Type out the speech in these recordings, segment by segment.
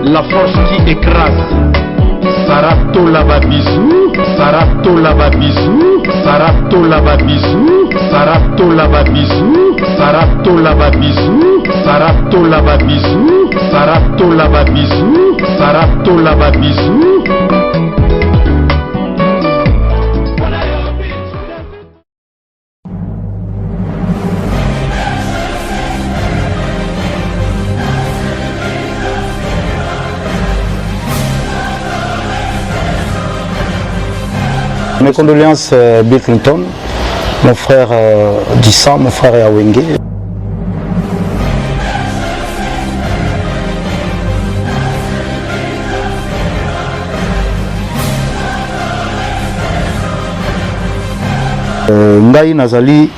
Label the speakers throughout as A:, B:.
A: la force qui écrase. Sarapto lava bisou, Sarapto lava bisou, Sarapto lava bisou, Sarapto lava bisou, Sarapto lava bisou, Sarapto lava bisou, Sarapto lava bisou, Sarapto lava bisou.
B: Mes condoléances Bill Clinton, mon frère Dissa, mon frère Awenge. Ngai Nazali,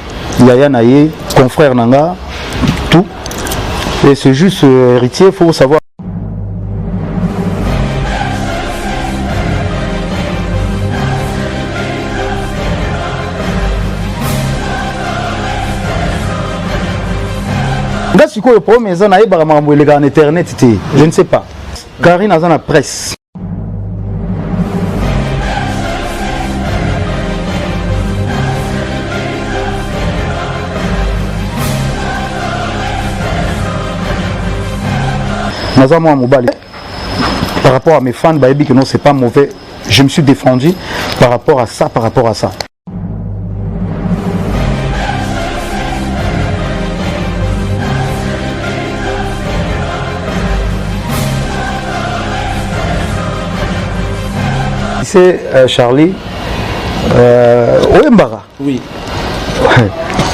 B: Yaya Naye, confrère Nanga, tout. Et c'est juste héritier, il faut savoir. Le premier en internet, je ne sais pas. Karine a la presse. Par rapport à mes fans, que non, c'est pas mauvais. Je me suis défendu par rapport à ça, C'est Charlie Oyembara.
C: Oui.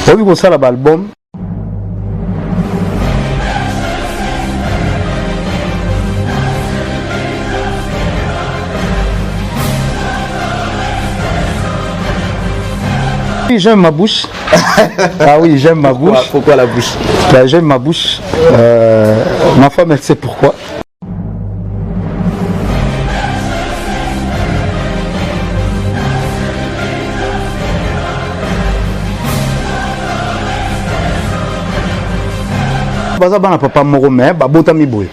B: Oui, comme ça l'album. J'aime ma bouche. Ah oui, j'aime ma bouche.
C: Pourquoi la bouche?
B: J'aime ma bouche. Ma femme, elle sait pourquoi. Baza bana papa moko mais babota miboye.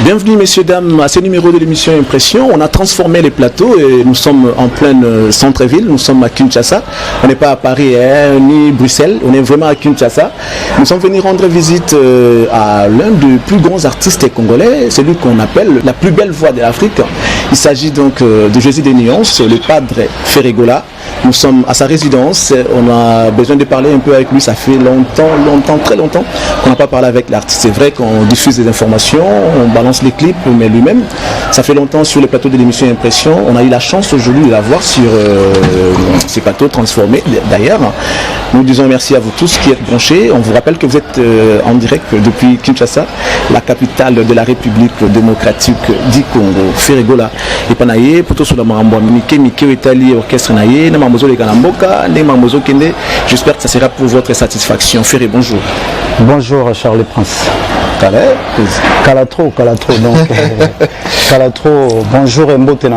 C: Bienvenue messieurs, dames, à ce numéro de l'émission Impression. On a transformé les plateaux et nous sommes en pleine centre-ville, nous sommes à Kinshasa. On n'est pas à Paris ni Bruxelles, on est vraiment à Kinshasa. Nous sommes venus rendre visite à l'un des plus grands artistes congolais, celui qu'on appelle la plus belle voix de l'Afrique. Il s'agit donc de Jésus des Nuances, le padre Ferregola. Nous sommes à sa résidence, on a besoin de parler un peu avec lui, ça fait longtemps, très longtemps qu'on n'a pas parlé avec l'artiste. C'est vrai qu'on diffuse des informations, on balance les clips, mais lui-même, ça fait longtemps sur le plateau de l'émission Impression. On a eu la chance aujourd'hui de la voir sur ces plateaux transformés. D'ailleurs, nous disons merci à vous tous qui êtes branchés. On vous rappelle que vous êtes en direct depuis Kinshasa, la capitale de la République démocratique du Congo. Ferregola et Panaye, plutôt sur la Marambo, Mike, Itali, Orchestre Naye, j'espère que ça sera pour votre satisfaction. Ferré, bonjour.
B: Bonjour Charles Prince. Calatro, donc Calatro, bonjour et mbotena.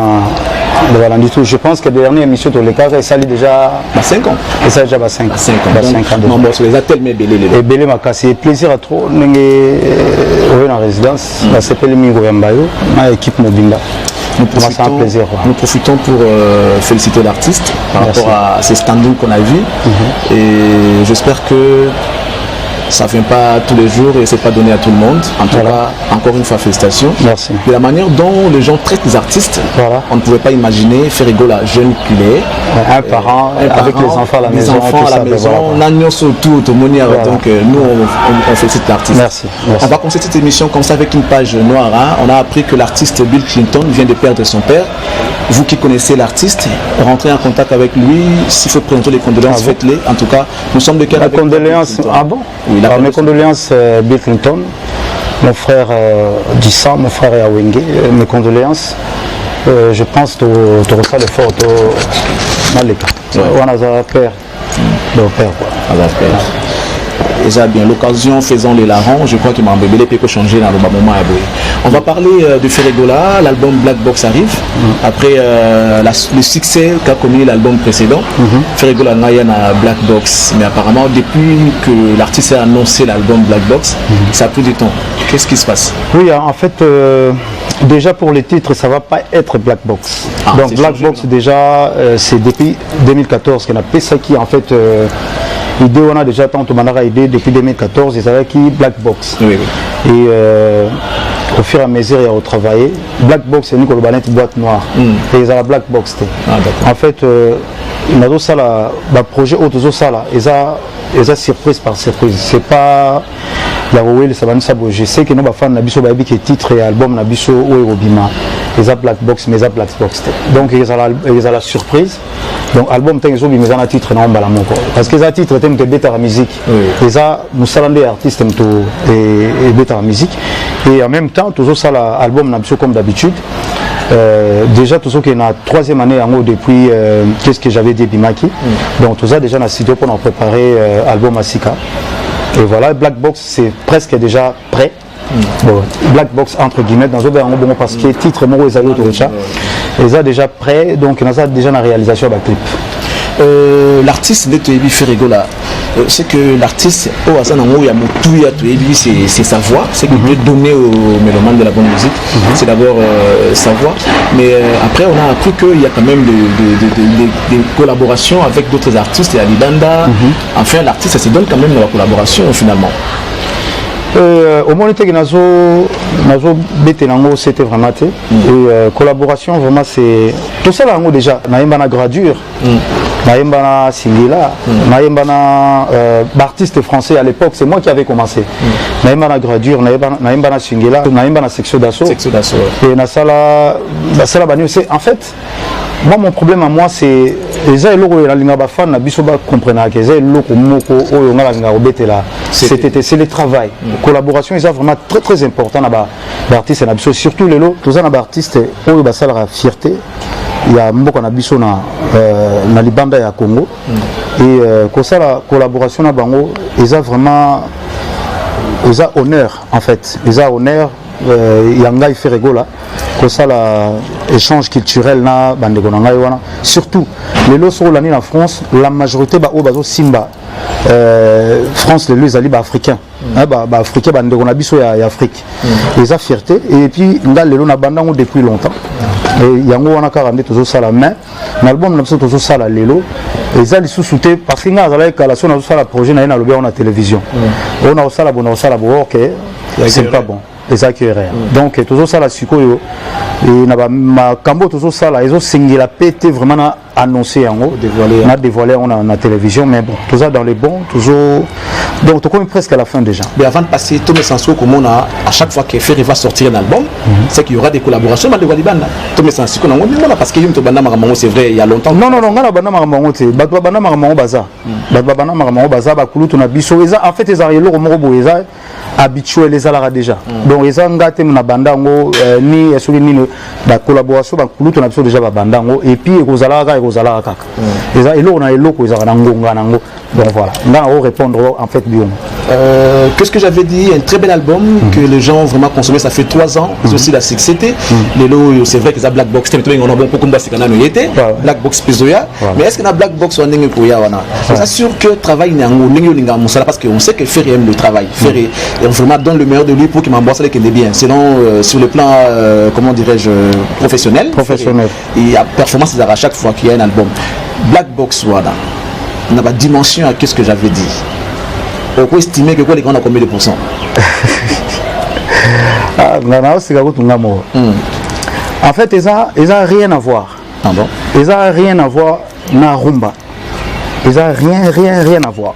B: Voilà, du tout. Je pense que la dernière émission de l'écart, ça a déjà
C: 5 ans.
B: Et ça a déjà 5 ans.
C: 5 ans. Non, bon, c'est tellement belé.
B: Et belé m'a cassé. Plaisir à trop. On est en résidence. Ça s'appelle Mingo Yambayo. Ma équipe Mobinda.
C: Nous profitons pour féliciter l'artiste par rapport à ces standings qu'on a vus. Et j'espère que ça ne vient pas tous les jours et c'est pas donné à tout le monde. En tout cas, encore une fois, félicitations.
B: Merci.
C: De la manière dont les gens traitent les artistes, on ne pouvait pas imaginer Ferregola, jeune qu'il est.
B: Un parent avec les enfants à la maison.
C: L'agneau surtout, donc nous, on félicite l'artiste.
B: Merci.
C: On va commencer cette émission comme ça avec une page noire. On a appris que l'artiste Bill Clinton vient de perdre son père. Vous qui connaissez l'artiste, rentrez en contact avec lui. S'il faut présenter les condoléances, faites-les. En tout cas, nous sommes de cœur avec
B: condoléances. Ah bon? Oui. Mes condoléances Bill Clinton, mon frère Dissa, mon frère Awenge, mes condoléances. Je pense que tu reçois l'effort dans les cas. On a un père.
C: déjà bien l'occasion faisant les larrons, je crois qu'il m'a embébé peut changer dans le moment à boy. On va parler de Ferregola, l'album Black Box arrive après le succès qu'a connu l'album précédent. Ferregola n'a Black Box, mais apparemment depuis que l'artiste a annoncé l'album Black Box, ça a pris du temps. Qu'est-ce qui se passe?
B: Oui, en fait, déjà pour les titres, ça va pas être Black Box. Donc Black Box déjà, c'est depuis 2014 qu'on a fait ça qui en fait. L'idée, on a déjà tant de idée depuis 2014, et ça va qui Black Box.
C: Oui.
B: Et au fur et à mesure, il y a travaillé. Black Box, c'est une boîte noire. Et ils ont la Black Box. En fait, il y a ça le projet autour ça là. Ils ont surprise par surprise. C'est pas la Roel, ça va nous saboter. Je sais que nos fans n'abisso baby qui titre et album n'abisso ou Obima. Ils ont Black Box, mais ils ont Black Box. Donc ils ont la surprise. Donc album tant ils ont mis un titre non balamon parce que les titres étaient de bêta musique. Ils ont nous salandé artistes et bêta musique. Et en même temps toujours ça l'album n'abisso comme d'habitude. Déjà tout ce qui est la troisième année en haut depuis qu'est-ce que j'avais dit Bimaki. Donc tout ça déjà dans le studio pour en préparer album Asika. Et voilà, Black Box c'est presque déjà prêt. Bon, Black Box entre guillemets dans un bon parce que titre mon ils ont déjà prêt donc on a déjà la réalisation de la clip.
C: L'artiste de Toyebi Ferregola, c'est que l'artiste c'est sa voix, c'est qu'il peut donner aux mélomanes de la bonne musique, c'est d'abord sa voix, mais après on a appris qu'il y a quand même des collaborations avec d'autres artistes, il y a Lidanda, enfin l'artiste ça se donne quand même dans la collaboration finalement.
B: Au moins que c'était vraiment et collaboration vraiment c'est tout ça là déjà naïmbana gradure naïmbana singila naïmbana artiste français à l'époque c'est moi qui avais commencé naïmbana gradure naïmbana singila naïmbana section d'assaut et nasala c'est en fait moi mon problème à moi c'est les loko la linga ba fan na biso ba comprendre que les loko moko oyo ngala nga obetela c'est le travail collaboration est vraiment très très important na ba artiste na biso surtout les lots tous na ba artiste oyo ba sala fierté il y a mboko na biso na libanda ya Congo et ko sala collaboration na bango ils a vraiment ils a honneur en fait ils a honneur Yanga Ferregola que ça l'échange culturel na bande wana surtout les lots sur l'année en France la majorité ba bazo simba France les lots ali ba africain ba africain bande on biso ya Afrique les a fierté et puis ngal les lots na bandango depuis longtemps et yango wana 42 toujours ça la main l'album na biso toujours ça la lelo les a sous-souté parce que nga la kala so na ça la projet na lobi on a télévision on a ça la bonne ça la OK c'est pas bon les accueillir donc toujours ça la suko et na cambo toujours ça là ils ont singé la pété vraiment annoncé en haut dévoilé on a la télévision mais bon tout ça dans les bons toujours donc tu connais presque à la fin déjà
C: mais avant de passer tout mes sens comme on a à chaque fois que Ferry va sortir un album c'est qu'il y aura des collaborations mais de Walibanda tout mes sens qu'on a parce que yum to banda marango c'est vrai il y a longtemps
B: non ngala banda marango te batwa banda marango baza batwa banda marango baza ba kulutu na biso en fait les arielo ko moko boyeza habitué les alara déjà donc les ngate na bandango ni esuri ni la collaboration ba kulutu na biso déjà ba bandango et puis ekozalaka kaka eza eloko na eloko ezaka na ngonga nango donc voilà on va répondre en fait bien
C: qu'est-ce que j'avais dit un très bel album que les gens ont vraiment consommé ça fait 3 ans mais aussi la succès les lots c'est vrai que ça Black Box on a bon beaucoup de sikana no yete Black Box pesoya mais est-ce que na Black Box on ndenge ko ya wana c'est sûr que travail nango ndenge linga musala parce que on sait que Ferry aime le travail Ferry vraiment donne le meilleur de lui pour qu'il m'embosse les qu'il est bien sinon sur le plan comment dirais-je professionnel il y a performance à chaque fois qu'il y a un album Black Box voilà on a pas dimension à qu'est-ce que j'avais dit on peut estimer que quoi les gars on a combien de pourcents
B: en fait ils ont rien à voir ils ont rien à voir na rumba ils ont rien à voir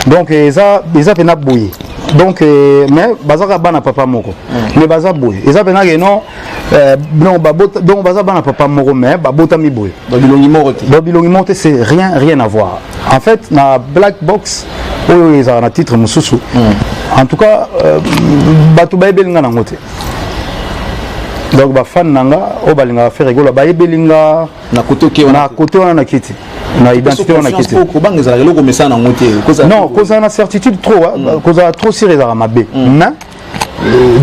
B: donc ils ont pena bouillir donc mais bazaka bana papa moko mais baza boy eza pena que non donc baza bana papa moko mais babota mi boy bilongi mote c'est rien à voir en fait na Black Box oyo eza na titre mususu en tout cas batu bayebelinga nango te donc ba fan nanga o balinga Ferregola bayebelinga
C: na côté wana
B: na kiti na identité on a quitté non cause on a certitude trop cause a trop sérieux à mabe mais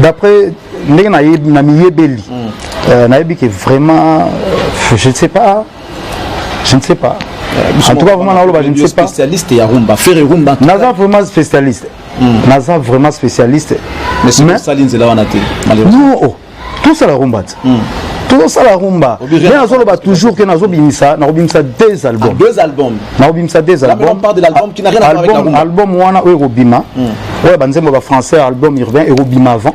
B: d'après ndenge na miyebeli na yebi que vraiment je ne sais pas en tout cas vraiment je ne sais pas
C: spécialiste ya rumba faire rumba
B: naza vraiment spécialiste
C: mais ça linzela wana te
B: non tout ça la rumba tout ça la rumba mais nazo ba toujours que nazo bimisa deux albums
C: on parle de l'album qui n'a rien à voir avec la rumba
B: album wana Eurobima ouais banzembo ba français album urbain Eurobima avant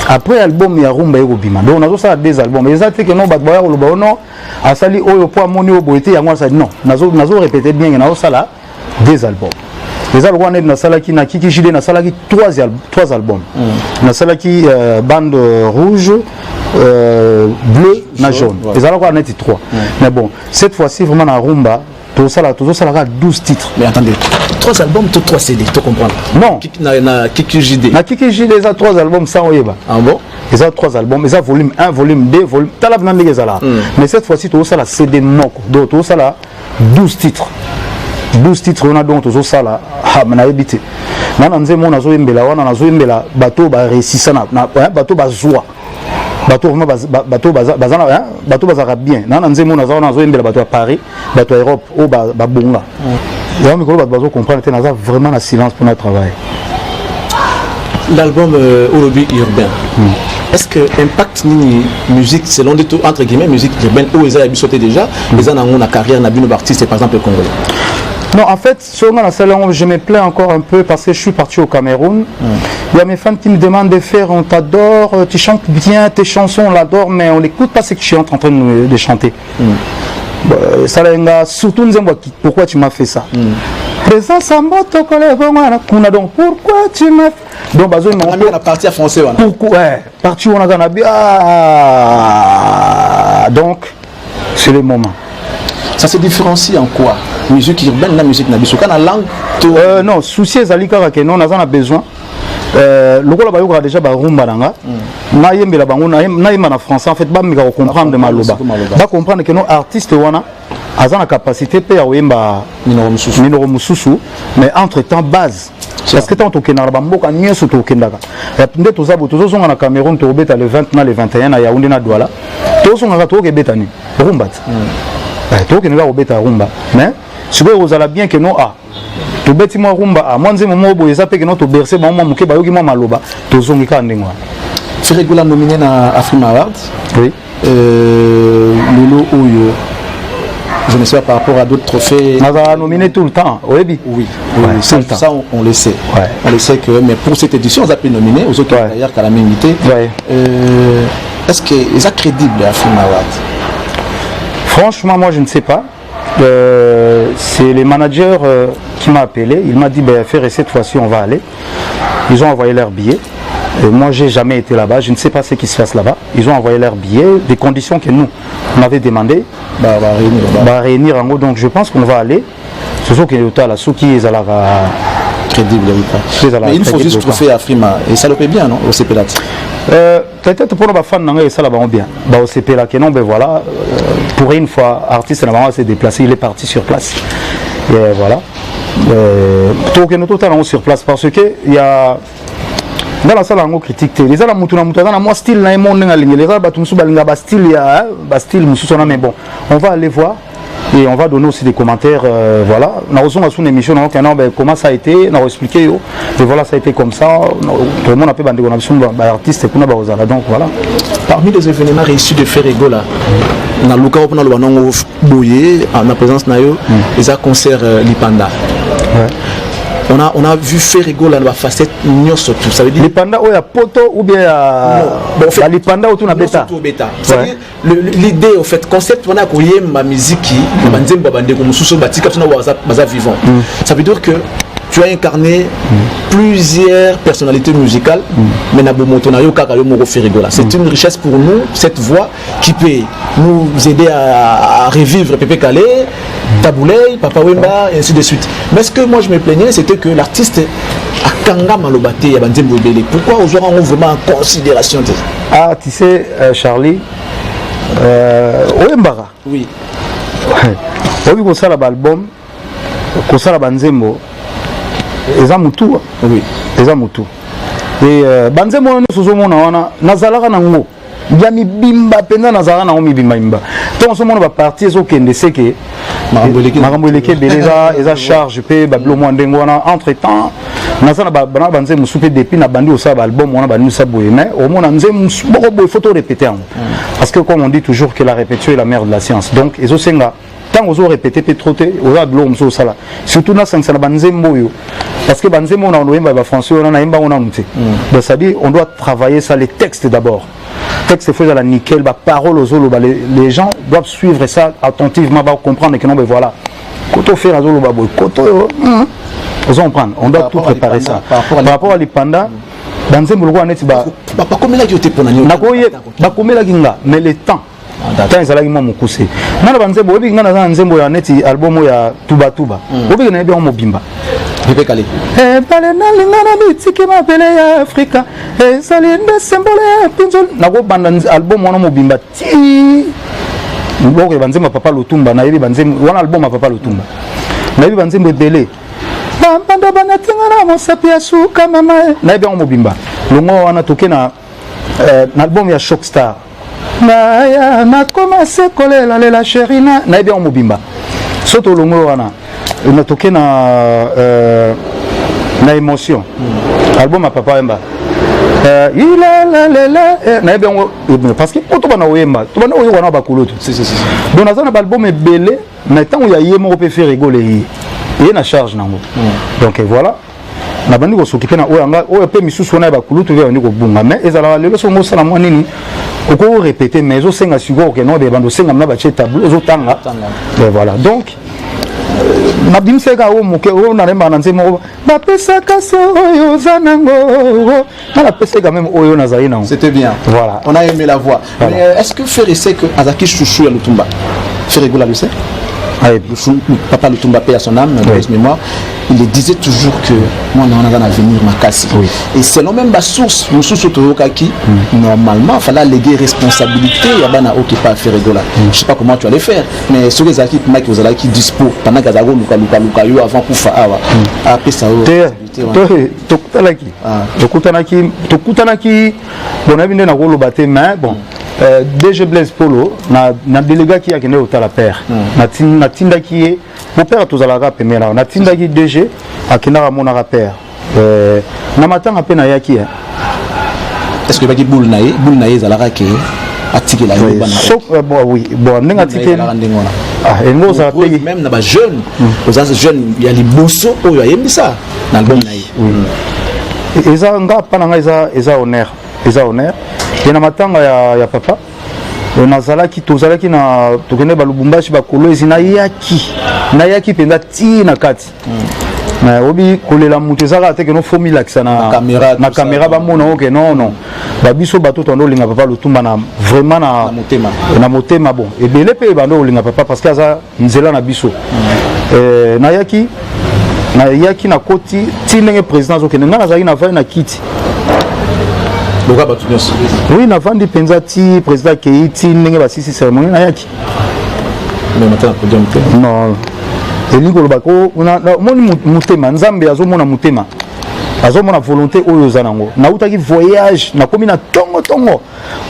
B: après album ya rumba Eurobima donc nazo ça deux albums mais ça fait que non ba boya ko loba non asali oyo po amoni o boité yango ça non nazo répéter bien nazo ça là deux albums les albums na salaki na kiki jide na salaki trois albums na salaki bande rouge bleu na jaune les albums na 3 mais bon cette fois-ci vraiment na rumba tout ça là 12 titres
C: mais attendez 3 albums tout 3 CD tu comprends
B: non
C: na kiki jide
B: les 3 albums sans oyeba
C: ah bon
B: les autres 3 albums les volume 1 volume 2 volume talab na ndenge zala mais cette fois-ci tout ça là CD noko donc tout ça là 12 titres on a donc tout ça là na habité na nzemo nazo yembela wana nazo yembela bateau ba réussissa na bateau ba joie bateau vraiment bateau bazana bien na nzemo nazo yembela bateau à Paris bateau à Europe au ba bonga ya mikolo bateau comprendre que naza vraiment na silence pour notre travail
C: l'album Olobi urbain est-ce que impact ni musique selon des tout entre guillemets musique urbaine où ils avaient sauté déjà les ans on a carrière na bino artiste par exemple congolais.
B: Non, en fait, sur la salon, je me plains encore un peu parce que je suis parti au Cameroun. Il y a mes fans qui me demandent de faire on t'adore, tu chantes bien, tes chansons on l'adore, mais on n'écoute pas ce que tu es en train de chanter. Surtout pourquoi tu m'as fait ça. Présence à moto, donc pourquoi tu m'as fait. Donc,
C: on a parti à français.
B: Pourquoi parti on a gagné. Donc, c'est le moment.
C: Ça se différencie en quoi? Musique urbaine, la musique nabiso. Quand la langue.
B: Non, souci est alikara que non, on a besoin. Le rôle ba déjà ba rumba nanga. Na yembela bango na yemba na français en fait ba mika comprendre maloba. Ba comprendre que nos artistes wana azana capacité pe ya yemba minoro mususu mais entre temps base. Parce que tant que na ba mboka nyeso to kendaka. Nde to zabo to zonga na Cameroun to beta le 20 na le 21 na Yaoundé na Douala. To zonga to ke betani. Rumba. To ke nga obeta rumba. Mais si vous allez bien que non to beti mo rumba moi nzemo mo boye ça pe que non to bercer ba mo muke ba yoki mo maloba to zongi ka ndengwa
C: Ferregola nominé na Afrima Awards
B: oui
C: Lolo Oyo je ne sais pas par rapport à d'autres trophées
B: on a nominé tout le temps
C: oui ça on le sait on le sait que mais pour cette édition on a pu nominer aux autres d'ailleurs qu'à la même invité est-ce que c'est crédible Afrima Awards?
B: Franchement moi je ne sais pas. C'est le manager qui m'a appelé, il m'a dit faire cette fois-ci on va aller. Ils ont envoyé leur billet. Moi j'ai jamais été là-bas, je ne sais pas ce qui se passe là-bas. Ils ont envoyé leur billet, des conditions que nous on avait demandé, réunir en haut. Donc je pense qu'on va aller. C'est sûr qu'il y a la souki et la
C: crédible. Mais il faut juste trouver Afrima et ça le fait bien non au CPLAT.
B: Peut-être pour nos fans et ça là va bien. Au CPLAT que non voilà pour une fois artiste n'a s'est déplacé, il est parti sur place. Et voilà. Donc nous totalement sur place parce que il y a dans la salle on critique les gens la mutuna mutana moi style na monde nga lingi les gens ba tumsu balinga ba style ya ba style mususona mais bon on va aller voir et on va donner aussi des commentaires voilà on a reçu une émission donc comment ça a été on a expliqué et voilà ça a été comme ça tout le monde a fait bande connexion artiste kuna ba ozala donc voilà
C: parmi les événements réussis de Ferregola na luka opona lo banongo boyé en la présence na yo les concert Lipanda on a vu Ferregola la facette nyoso tout ça veut dire
B: Lipanda ou ya poto ou bien la Lipanda ou tout na beta
C: c'est-à-dire l'idée au fait concept on a koyé ma musique banzemba bande ko mususu batika tuna baza vivant ça veut dire que tu as incarné plusieurs personnalités musicales mais na bomotonayo kaka yo moko Ferregola c'est une richesse pour nous cette voix qui peut nous aider à revivre Pépé Calé Taboulay, Papa Wemba et ainsi de suite. Mais ce que moi je me plaignais c'était que l'artiste a kanga malobaté ya banzembo belé. Pourquoi aujourd'hui on vraiment en considération
B: Ah tu sais Charlie Wembara.
C: Oui.
B: obi kosala album kosala banzembo eza mutu
C: oui
B: eza mutu et banzembo wana sozomona wana nazalaka nango ya mibimba penza nazalaka nango mibimba donc somona ba partie ezokende seke makambo eleki ebele eza charge mpe babilo mwa ndenge wana entre temps naza na bana banzembo mosusu mpe depuis na bandi osala baalbum wana bandimisa boye mais omona nzembo moko boye faut to répéter yango parce que comme on dit toujours que la répétition est la mère de la science donc ezosenga ntango ozorépété mpe trop te oza biloko mosusu osala surtout nasangisa na banzembo oyo parce que banzembo ona oyemba bafrançais wana nayemba ngo nanu te donc c'est-à-dire on doit travailler ça les textes d'abord texte faut la nickel ba parole aux oloba les gens doivent suivre ça attentivement va comprendre que non mais voilà koto faire azolo ba boy koto on comprendre on doit tout préparer ça par rapport à l'ipanda banzembo lokwa neti ba
C: komela ki otepona ni
B: nakoye ba komela kinga mais le temps tant ezalaki mwa mokuse nana banzembo oyebi nga naza na nzembo ya neti album ya tuba obiki nayebi yango mobimba
C: epekale
B: ebale nalinga na bitiki mabele ya afrika ezali nde sembole ya pinzol nakobanda album wana mobimba ti boko ya banzembo ya papa lutumba nayebi banzembo wana album ya papa lutumba nayebi banzembo ebele bambanda banatinga na mosapi ya suka mama nayebi yango mobimba longo wana toke na album ya Shock Star naya nakomase kolelalela sherina nayebi yango mobimba soto longo wana natoke na émotion album ya papa yemba nayebi yango parce que po tobana oyemba tobana oyoka na bakulutu donc naza na baalbum ebele mais ntango ya ye moko mpe fe rigole ye na charge nango donc voilà nabandi kosokipe na oyo anga oyo mpe misusu wana ya bakulutu mpe bandi kobunga mais ezalaka lelo songo osala mwa nini oko répéter mais ezosenga sikoyo ke no bebanda osengama na batie tableau ozotanga et voilà donc nabimiseka oyo moke oyo nalemba na nzembo bapesaka se oyo oza nango napeseka même oyo nazali nango
C: c'était bien
B: voilà
C: on a aimé la voix voilà. Mais est-ce que Ferré sait que Azaki chouchou ya Lutumba Ferré Goula le sait papa Lutumba paix à son âme de mémoire il disait toujours que moi on a un avenir makasi et selon même la source nous source qui normalement il fallait léguer responsabilité il y a bana OK pas faire Goula je sais pas comment tu allais faire mais sur les équipes Mike vous allez qui dispo pendant Gazago Luka yo avant Kufa awa après ça tokutanaki bon abinde na koloba te mais bon DG Blaise Polo na délégat qui a gagné au tala père na tindaki ye mon père tozalaka pemela na tindaki DG akina mona père na matanga pe na yaki est-ce que baki boule naye zalaka ke atiki la yo bana
B: bon oui bon ndinga tiki engo za pe
C: même na ba jeune aux jeunes ya liboso oyo ayembisa na album naye
B: eza nga pana nga eza honneur et na matanga ya papa nazalaki tozalaki na tokende balubumbashi bakolo ezi nayaki penza ti na kati mais obi kolela mutu ezaka te ke no formula kisa na caméra bamona oke non babiso bato tondo linga papa Lutumba na vraiment na motema bon ebele pe bando linga papa parce que aza nzela na biso nayaki na koti ti ndenge président okende nga nazalaki na vai na kiti oui navandi penza ti président kei ti ndenge basisi cérémonie nayaki non elingi koloba ko omoni motema nzambe azomona motema azomona volonté oyo oza nango nautaki voyage nakomi na tongo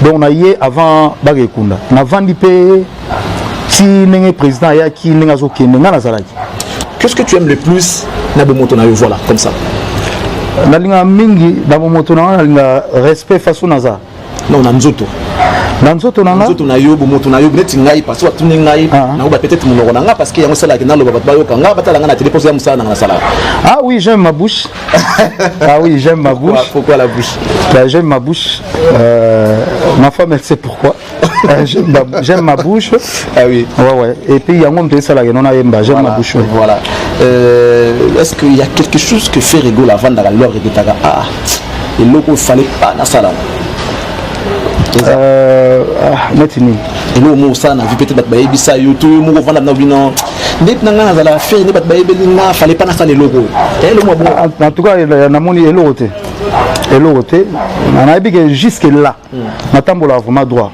B: donc naye avant bakekunda navandi mpe ti ndenge président ayaki ndenge azokende nga nazalaki.
C: Qu'est-ce que tu aimes le plus na bomoto na yo voilà comme ça
B: nalinga mingi na bomoto na nalinga respect façon naza
C: non na nzoto na yo bomoto na yo neti ngai parce que tu ngai na ba peut-être mon ngona parce que yango sala ke na loba ba yo kanga batala na télé poser musala na sala.
B: Ah oui, j'aime ma bouche.
C: Pourquoi la bouche?
B: J'aime ma bouche. Ma femme elle sait pourquoi. J'aime ma bouche.
C: Ah oui.
B: Ouais. Et puis yango mpe sala ke nona yemba j'aime ma bouche.
C: Voilà. Est-ce qu'il y a quelque chose que fait rigoler avant dans l'heure et que et loko fallait pas na sala.
B: Netini
C: et le mot ça na vu peut-être ba ebisa yo to mo ko vanda na bino net na ngana za la faire ne ba ebelinga fallait pas na ça les logos et le mot bon
B: en tout cas na moni elote na bi que jusque là na tambola vraiment droit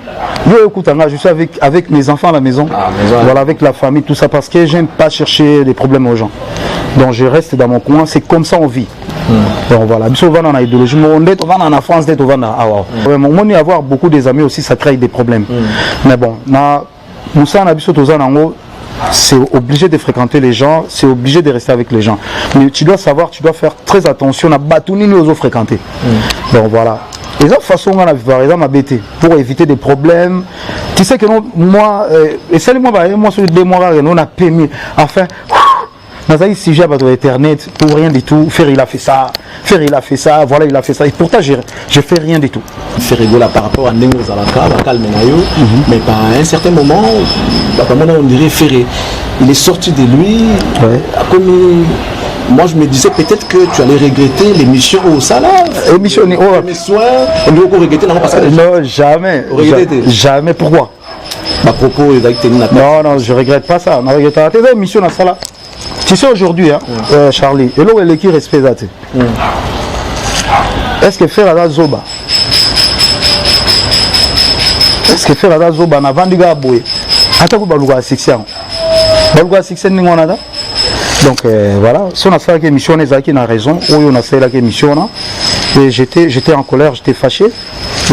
B: Yo, écoute, je suis avec mes enfants à la maison, voilà, avec la famille, tout ça, parce que j'aime pas chercher des problèmes aux gens. Donc je reste dans mon coin, c'est comme ça on vit. Donc voilà, on va dans l'idéologie, on va en France, on va dans avoir beaucoup des amis aussi, ça crée des problèmes. Mais bon, c'est obligé de fréquenter les gens, c'est obligé de rester avec les gens. Mais tu dois savoir, tu dois faire très attention à Batouni nous aux fréquenter. Donc voilà. Et ça, façon, on a vu, pour éviter des problèmes. Tu sais que moi, et ça, moi, sur les 2 mois, on a permis, enfin, dans un sujet à Internet, pour rien du tout, faire il a fait ça, voilà, il a fait ça. Et pourtant, je fais rien du tout.
C: C'est rigolo par rapport à Nengo Zalaka, mais par un certain moment, on dirait Ferré. Il est sorti de lui, comme moi je me disais peut-être que tu allais regretter l'émission au salaire.
B: Émission
C: mes soins, on doit regretter non parce que
B: non, jamais. Jamais, pourquoi?
C: À propos
B: non, je regrette pas ça. Je regrette pas tes émissions dans ça là. Tu sais aujourd'hui, Charlie, et là où est qui respecte est-ce que faire la Zoba? Est-ce que faire la Zoba n'a pas de gars boué? Attends, vous avez 6 ans. Vous avez 6 ans, donc voilà, si on a fait l'émission, on a raison, ou on a fait l'émission, et j'étais en colère, j'étais fâché,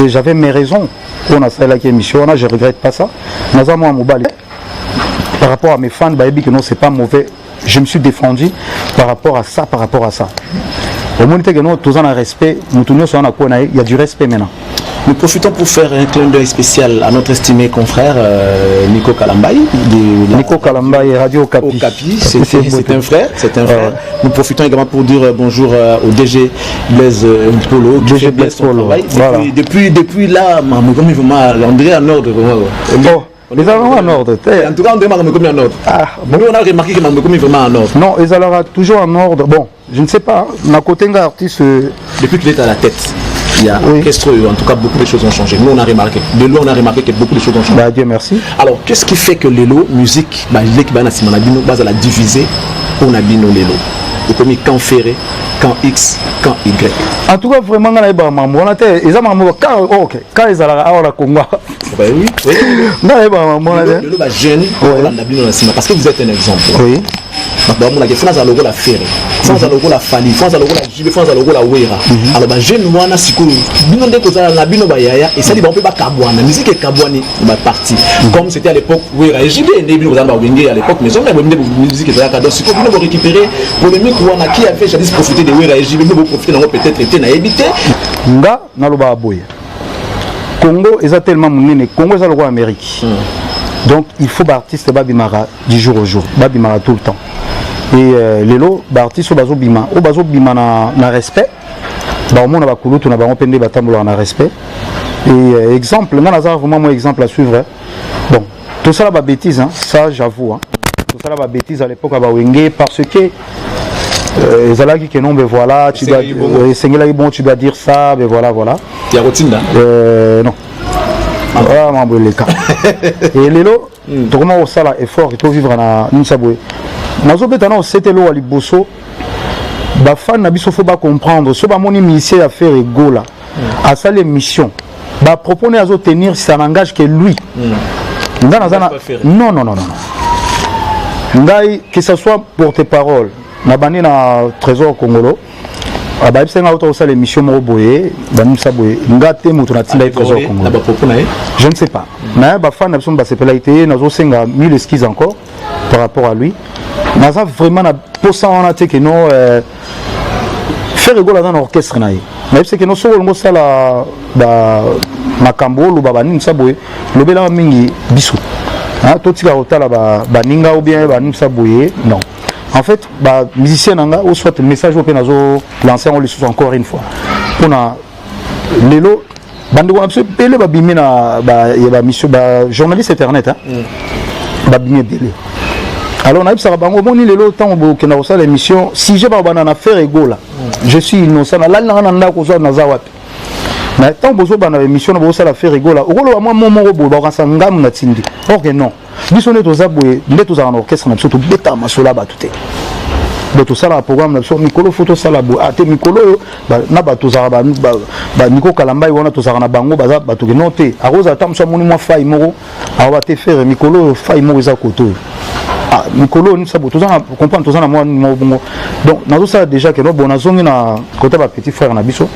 B: et j'avais mes raisons. On a fait l'émission, je ne regrette pas ça. Par rapport à mes fans, que non, c'est pas mauvais. Je me suis défendu par rapport à ça, Au moins, tous en respect, il y a du respect maintenant.
C: Nous profitons pour faire un clin d'œil spécial à notre estimé confrère Nico Kalambaye.
B: Nico Kalambaye, Radio Okapi.
C: C'est un frère. Nous profitons également pour dire bonjour au DG Blaise Polo.
B: DG Blaise Polo.
C: Voilà. Depuis là, on dirait en ordre.
B: Les Allemands en ordre.
C: En tout cas, on demande en ordre. Nous, on a remarqué que Mambekomi est vraiment en ordre.
B: Non, ils sont toujours en ordre. Bon, je ne sais pas. Ma côté artiste.
C: Depuis qu'il est à la tête, il y a en tout cas, beaucoup de choses ont changé. Nous, on a remarqué. Lélo, on a remarqué que beaucoup de choses ont changé.
B: Dieu merci.
C: Alors, qu'est-ce qui fait que Lélo, musique, il est qui va la diviser pour Nabino Lélo? Et comme quand Ferré, quand X, quand Y.
B: En tout cas, vraiment, on a quand ils ont la Congo.
C: Oui. Jeune, parce que vous êtes un exemple.
B: Oui.
C: France a logo la Ferré, France a logo la Fali, France a logo la Jibe, France a logo la Wera. Alors, jeune, moi, on a si cool. Bino de Kozala, la Bino Bayaya, et ça dit, on peut pas Kabouane. La musique est Kabouane, ma partie. Comme c'était à l'époque, Wera et Jibe, et Bino Zamba Wenge à l'époque, mais on a une musique qui est à si cool. Bino récupérer polémique ou on a qui a fait jadis profiter de Wera et Jibe, nous profiter peut-être été na évité.
B: Nga, Naloba Aboye. Congo est tellement monnaie, Congo est le roi Amérique. Donc il faut l'artiste Babimara du jour au jour, Babimara tout le temps. Et Lélo, l'artiste Bazo Bima, au Bazo Bima na respect. Bah au moins on a bakulu, on a ba pendé batambola na respect. Et exemple, moi Nazar vraiment mon exemple à suivre. Bon, tout ça là ba bêtise, hein, ça j'avoue. Hein. Tout ça là ba bêtise à l'époque à Bawenge parce que Zalaki que non, mais voilà, tu dois bon, tu dois dire ça, mais voilà.
C: Il y a Rotinda.
B: Non. Voilà, les cas. Et Lélo, comment on sait l'effort, il faut vivre dans Ninsaboué. Nazo Betana, c'était l'eau à Liboso. Bah, fan Nabiso, faut pas comprendre. Ce que mon initié à faire est go là. À ça, les missions. Bah, proposer à tenir, ça n'engage que lui. Non. Que ce soit porte-parole. Nabani na trésor congolo abaye senga auto ça l'émission moboye banu saboye ngate mutu na tinda trésor congolo je ne sais pas mais ba fan absolument ba sepelaité nazo senga 1000 esquisses encore par rapport à lui naza vraiment na posa on a que non faire rigoler dans l'orchestre naï mais c'est que non solo ngo sala ba makambo lu ba banu saboye lobela mingi bisu hein totika otala ba ninga ou bien banu saboye non. En fait, bah, musicien nanga ou soit le message au penazo lancer on le sous encore une fois. On a Lélo bande absolu pele ba bimina ba ya ba mission ba journaliste internet hein. Ba bimé belé. Alors on a eu ça bango boni Lélo temps que na ça l'émission si j'ai pas banana faire ego là. Je suis innocent là nanda ko so na zawat. Mais tant bozo bana émission na ça la faire ego là. Olo moi mon robo ba kansa ngam na tindi. Ok non. Bisone to zabwe nde to za na orchestre na biso to beta masola ba tuté. bon tout ça la programme là mikolo photo ça la bo ate mikolo na ba tozara ba Nico Kalamba wana tozara na bango baza bato ke noté aroza tamsa moni moi faille moko awa te faire mikolo faille moko za koto ah mikolo ni sabo tozana comprendre tozana moi bongo donc nazo ça déjà que no bon nazongi na côté ba petit frère na biso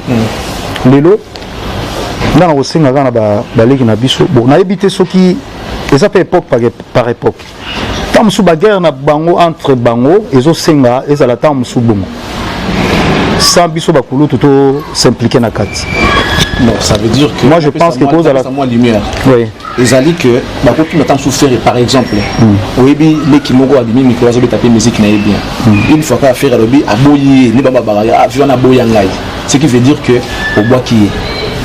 B: lelo na osenga kana ba leki na biso bon na ebité soki eza pe époque par époque tant sous bagarre na bango entre bango ezo senga ezala tant sous bongo sans biso bakulu tout s'impliquer na kati.
C: Non, ça veut dire que
B: moi je pense que cause à la
C: lumière.
B: Oui.
C: Les alliés que beaucoup de temps souffrir par exemple. Oui, les qui m'ont abîmé micro zo taper musique na bien. Une fois qu'à faire robi aboyi ni baba baraya avion na boyangai. Ce qui veut dire que au bois qui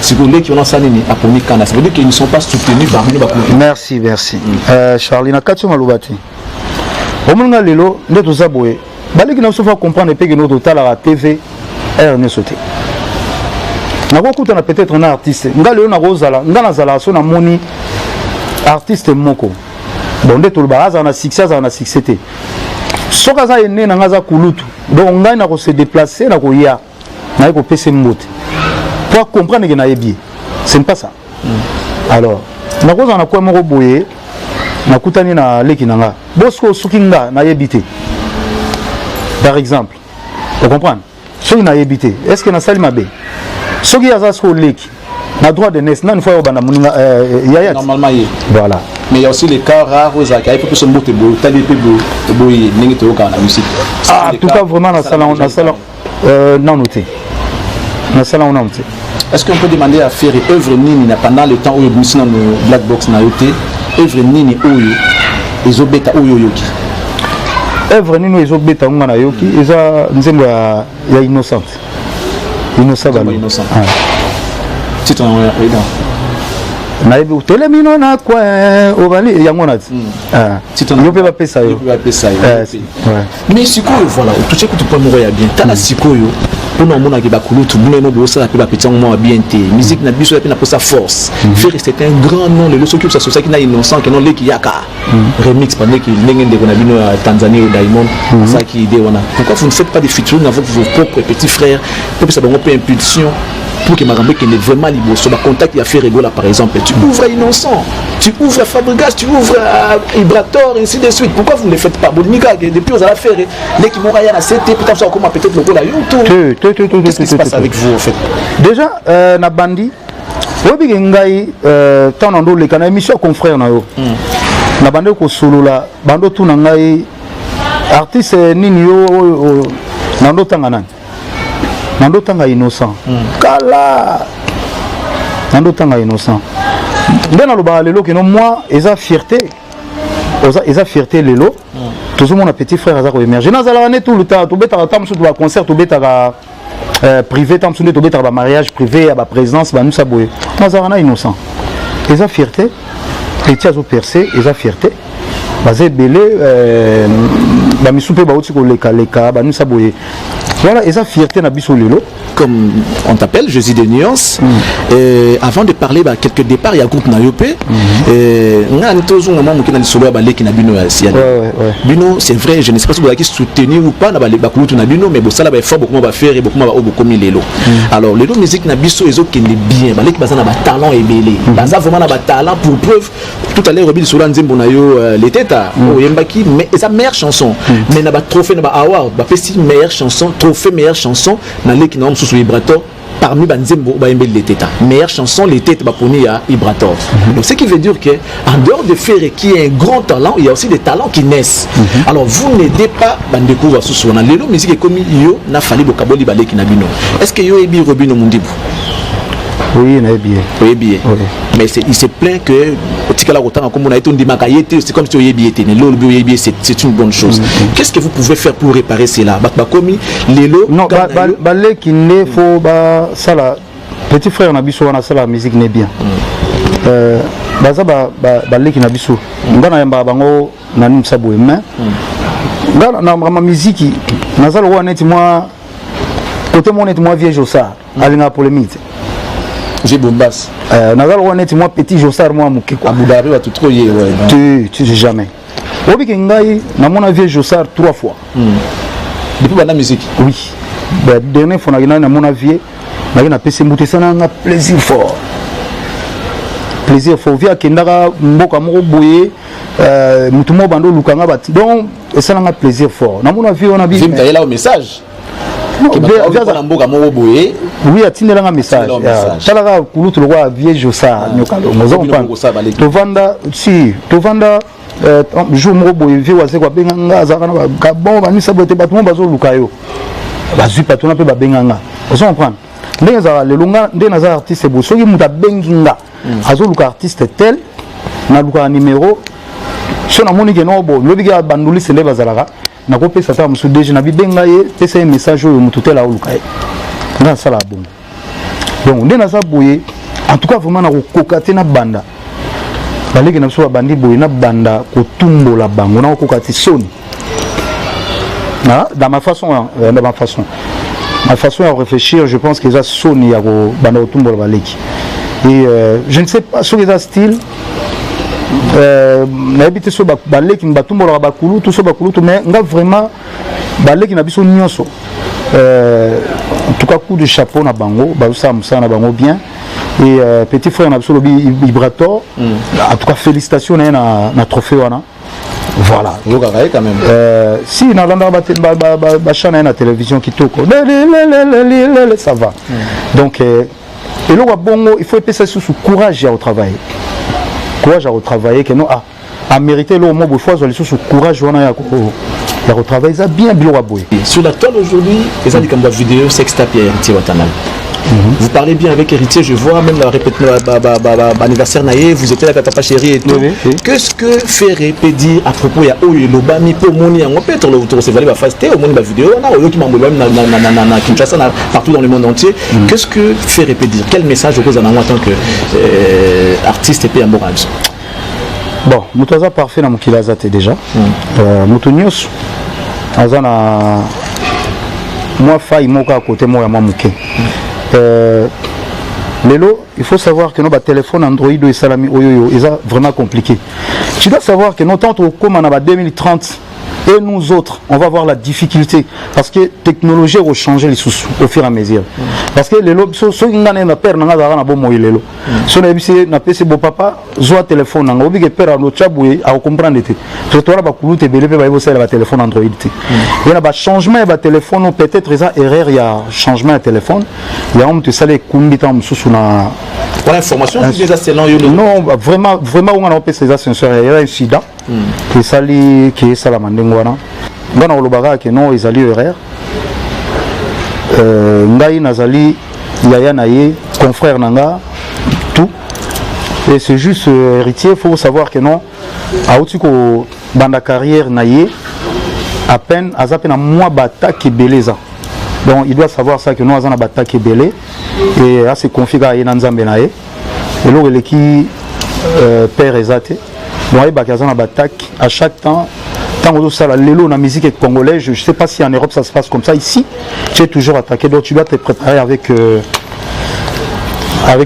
C: si vous voulez qui ont ça nini a poni kana ça veut dire qu'ils ne sont pas soutenus par nous bakulu.
B: Merci. Charlie na kati malubati. Omunga lelo ndeto zaboye. Baliki na sofa comprendre pe que notre total à la TV est sauté. Na peut-être un artiste ngale na rozala ngana zala so na moni artiste moko bon de to baza na succès na succès te soka za ene na ngaza kulutu donc ngai na ko se déplacer na ko ya na ko pese mbote pour comprendre que na yebi c'est pas ça alors na ko na ko moko boye na kutani na leki nanga bosko sukinga na yebite par exemple vous comprenez so na yebite est-ce que na salima be ce qui a ça leki na droit de naissance na une fois bana muninga yaya
C: normalement
B: voilà
C: mais il y a aussi les cas rares aux accueils pour que ce mot te beau tali pe beau ningi te oka na musique
B: ah en tout cas vraiment na salon non noté na salon on noté.
C: Est-ce qu'on peut demander à faire œuvre nini pendant le temps où nous sommes dans Black Box na yoté œuvre nini oyo ezobeta oyo yoki
B: œuvre nini ezobeta ngana yoki eza nzembo ya innocent
C: innocent titre
B: na ebi utelemino na kwa obali yango na
C: titre
B: yo pe ba pesa yo
C: mais sikoyo voilà touché que tu peux mourir bien tala sikoyo on a mona ki bakulu tout bino no bosa pe ba petit moment bien té musique na biso na sa force faire c'est un grand nom le soki ça société qui na innocent que non le ki yaka remix pendant que ndenge ko na bino Tanzanie ou Diamond ça qui idée wana pourquoi vous ne faites pas des featuring avec vos propres petits frères pour ça donne un peu impulsion pour que Marambe qui est vraiment libre sur le contact il y a fait Regola par exemple tu ouvres Innocent tu ouvres Fabregas tu ouvres Ibrator ainsi de suite pourquoi vous ne le faites pas Bolnika depuis vous allez faire les qui m'ont rien à CT peut-être ça comment peut-être le Regola YouTube qu'est-ce qui se passe avec vous en fait
B: déjà na bandi obi ngai tant ndo le kana émission confrère na yo na bande ko solola bando tu na ngai artiste nini yo nando tanga nani nando tanga innocent kala nando tanga innocent ndena lo ba lelo que non moi eza fierté lelo tout le monde a petit frère aza ko émerger na zala ne tout le temps to beta tam sur ba concert to beta privé tam sur to beta ba mariage privé ba présence ba nous ça boye na zala innocent eza fierté petit azo percé eza fierté bazé belé ba misupe ba oti ko leka ba nous ça boye voilà, et ça fierté na biso lelo.
C: Comme on t'appelle, Jésus de Nuance. Avant de parler, quelques départs, il y a le groupe Nayopé. Bino, c'est vrai, je ne sais pas si vous avez soutenu ou pas, mais bon, ça va faire beaucoup de faire et beaucoup de lelo. Alors, le musique na biso ezo qui est bien, balé qui basa na talent et belé. Basa vraiment na talent pour preuve. Tout à l'heure, Robil Solan Nzembo na yo les têtes, Oyembaki, mais sa meilleure chanson. Mais na ba trophée na ba award, ba festi meilleure chanson, trophée meilleure chanson, na les qui n'ont sous Ibrator. Parmi Banzembo, les têtes. Meilleure chanson, les têtes Baponi à Ibrator. Donc, ce qui veut dire que, en dehors de faire qui est un grand talent, il y a aussi des talents qui naissent. Alors, vous n'aidez pas Bandeko à sous la musique est comme yo n'a fallu Bokaboli Baleki Nabino. Est-ce que yo est bien Robino Mundibu?
B: Oui, il est bien.
C: Oui, bien. Mais il se plaint que c'est comme si c'est une bonne chose. Qu'est-ce que vous pouvez faire pour réparer cela? Non,
B: qui ne faut ça là. Petit frère Nabiso on a ça la musique n'est bien. Baza balé qui Nabiso. Ngana yamba bango nanim saboué mais ngana na ma musique nazalo wa net moi côté mon net moi vieille Jossa alinga polémique.
C: J'ai Bombas.
B: Nazalo honnête moi petit Jossar moi mukiko.
C: Abu Dhabi va tout trouver
B: Tu sais jamais. Obi kengai na mon avis Jossar 3 fois.
C: depuis la musique.
B: Oui. Dernière fois, à mon avis, on a PC Mouté, ça a plaisir fort. Plaisir fort. Via Kendara, Mboka Moro Boye, Moutumo Bando Lukanga Bat. Donc, ça a plaisir fort. À mon avis, on a vu.
C: Tu as là au message.
B: Oui, atteindre un message. Talaga Kulu tu le vois vieille Josa, Nyokalo. Tovanda, si, Tovanda, jour Moboye, vieux Wazé, Benga, Zarana, Gabon, Vanessa Bote, Batman, Bazo Lukayo. Bazu Patona peut Benganga. Vous comprenez? Les longs, des artistes, c'est beau. Ceux qui m'ont benginga, Azo Luka artiste tel, na Luka numéro, si on a monique non bon, le biga bandouli c'est les bazalaga. Na kopé ça tam sous déjà na bibenga ye pesa un message au mututela au lukai na sala bon donc ndena za boye en tout cas vraiment na kokate na banda baleki na so bandi boye na banda ko tumbola bango na kokati soni dans ma façon à réfléchir, je pense que ça soni ya ko banda ko tumbola baleki et je ne sais pas sur les style n'habite sur baleki mbatumbola bakulu tout so bakulu mais nga vraiment baleki na biso nyonso en tout cas coup de chapeau na bango baza musana bango bien et petit frère na biso lobi vibrator en tout cas félicitations na trophée wana voilà
C: quand même
B: si na landa ba chaîne na télévision kitoko ça va donc et là bongo il faut épais sous courage au travail. Courage à retravailler que non à mériter le moment où fois sur courage on a à retravailler ça bien boy.
C: Sur la toile aujourd'hui les amis comme la vidéo sextape Héritier Watanabe. Vous parlez bien avec Héritier, je vois même la répétition anniversaire naïe, vous étiez là papa chérie et tout. Qu'est-ce que Ferré peut dire à propos ya oyo lobami pour moni on peut être le autour c'est valé ba fasté au monde la vidéo on a oyo qui m'a même na Kinshasa partout dans le monde entier. Qu'est-ce que Ferré peut dire? Quel message vous en en tant que artiste et pays amoureux?
B: Bon, Moutaza parfait dans mon kilazate déjà. Moutunios azana moi faille moka à côté moi à mouké. Lélo, il faut savoir que nos téléphones Android et Salami Oyoyo, ils sont vraiment compliqués. Tu dois savoir que nos temps comme en 2030 et nous autres, on va voir la difficulté parce que la technologie va changer les sous au fur et à mesure. Parce que les lobes, ceux qui n'ont pas peur, n'ont pas de bon moyen les lots. Ceux qui n'ont pas de papa, soit téléphone, n'ont pas de peur à l'autre chaboué à comprendre. Tu dois avoir beaucoup de bébés, il faut avoir téléphone Android. Il y a un changement de téléphone, peut-être il y a erreur, il y a changement de téléphone. Il y a un petit salaire combien de temps sous na.
C: Pour l'information,
B: non, vraiment, on a appelé ces ascenseurs, il y a un sida qui est salamandengwana. On a olobara que non, ils allaient erreur. Ngai nazali yaya naye confrère nanga tout et c'est juste héritier. Faut savoir que non a otiko banda carrière naye à peine à moi bata qui beleza. Donc il doit savoir ça que nous avons bata qui belé et à se confier à Nzambe naye et là il qui père ezate donc il bakazana batak à chaque temps. Tant que ça, la musique congolaise, je ne sais pas si en Europe ça se passe comme ça. Ici, tu es toujours attaqué, donc tu dois te préparer avec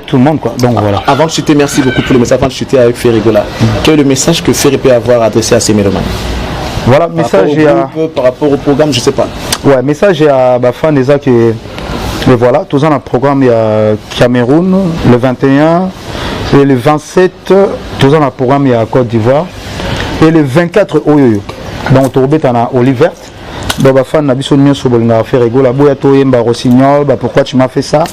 B: tout le monde, quoi. Donc voilà.
C: Avant de chuter, merci beaucoup pour le message. Avant de chuter avec Ferrigola, quel est le message que Ferré peut avoir adressé à ses mélomanes?
B: Voilà, message
C: par rapport au programme, je ne sais pas.
B: Ouais, message à ma fan déjà que voilà, tous en un programme il y a Cameroun le 21 et le 27, tous en un programme il y a Côte d'Ivoire et le 24 Oyoyo. Donc Torbet en a Olive Verte. Donc ma fan n'a pas besoin de se faire rigoler. Boya Toyemba Rossignol, pourquoi tu m'as fait ça?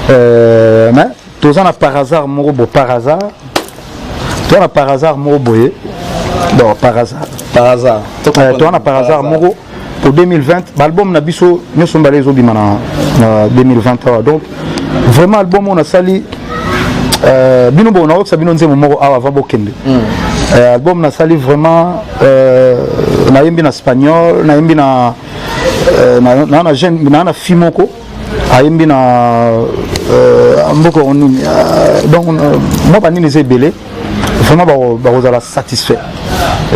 B: Mais tous en a par hasard Morobo par hasard. Toi on a par hasard Moroboye. Donc par hasard.
C: Par hasard.
B: Toi on a par hasard Moro pour 2020. L'album n'a biso nous sommes allés au Bimana 2020. Donc vraiment album on a sali. Bino bon on a Sabino Nzemo Moro avant Bokende. Album na sali vraiment na yembi na espagnol na yembi na jeune na fimoko a yembi na mboko on donc moi bani les belé vraiment ba rozala satisfait